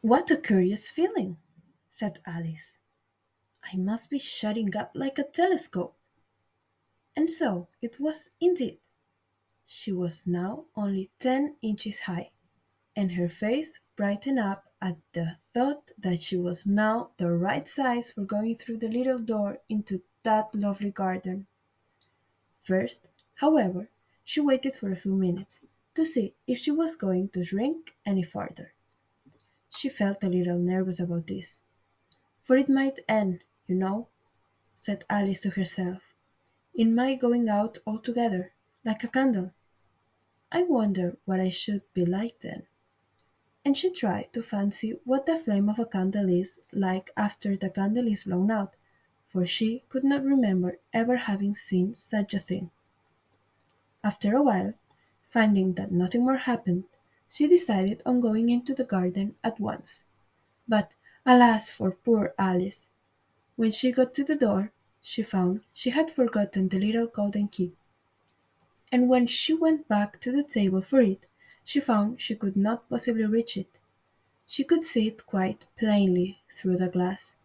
What a curious feeling, said Alice. I must be shutting up like a telescope. And so it was indeed. She was now only 10 inches high, and her face brightened up at the thought that she was now the right size for going through the little door into that lovely garden. First, however, she waited for a few minutes to see if she was going to shrink any farther. She felt a little nervous about this, for it might end, said Alice to herself, in my going out altogether, like a candle. I wonder what I should be like then. And she tried to fancy what the flame of a candle is like after the candle is blown out, for she could not remember ever having seen such a thing. After a while, finding that nothing more happened, she decided on going into the garden at once. But alas for poor Alice! When she got to the door, she found she had forgotten the little golden key, and when she went back to the table for it, she found she could not possibly reach it. She could see it quite plainly through the glass,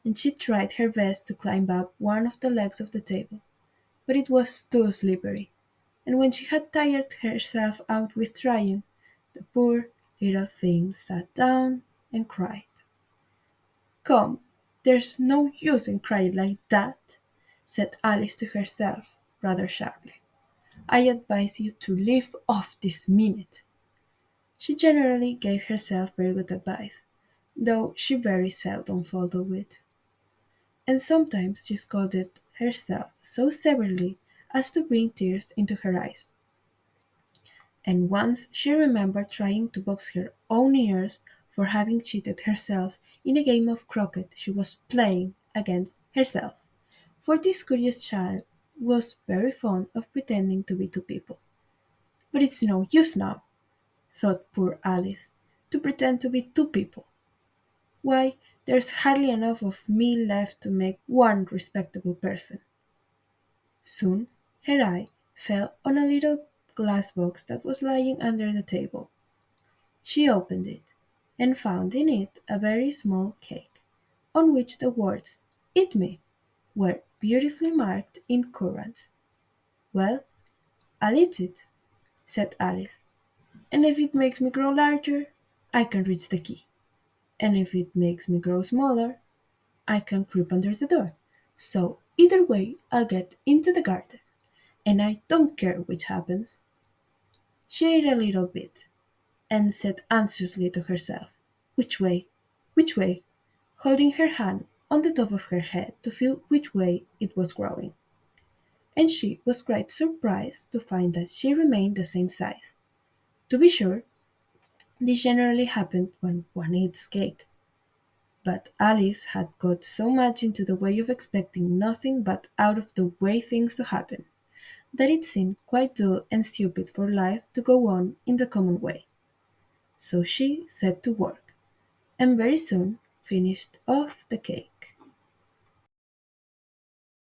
and she tried her best to climb up one of the legs of the table, but it was too slippery, and when she had tired herself out with trying, the poor little thing sat down and cried. Come, there's no use in crying like that, said Alice to herself, rather sharply. I advise you to leave off this minute. She generally gave herself very good advice, though she very seldom followed it, and sometimes she scolded herself so severely as to bring tears into her eyes. And once she remembered trying to box her own ears for having cheated herself in a game of croquet she was playing against herself. For this curious child was very fond of pretending to be two people. But it's no use now, thought poor Alice, to pretend to be two people. Why, there's hardly enough of me left to make one respectable person. Soon her eye fell on a little glass box that was lying under the table. She opened it, and found in it a very small cake, on which the words "Eat me" were beautifully marked in currant. "Well, I'll eat it," said Alice, "and if it makes me grow larger, I can reach the key, and if it makes me grow smaller, I can creep under the door. So either way I'll get into the garden, and I don't care which happens." She ate a little bit, and said anxiously to herself, "Which way? Which way?" holding her hand on the top of her head to feel which way it was growing. And she was quite surprised to find that she remained the same size. To be sure, this generally happened when one eats cake, but Alice had got so much into the way of expecting nothing but out of the way things to happen, that it seemed quite dull and stupid for life to go on in the common way. So she set to work, and very soon finished off the cake.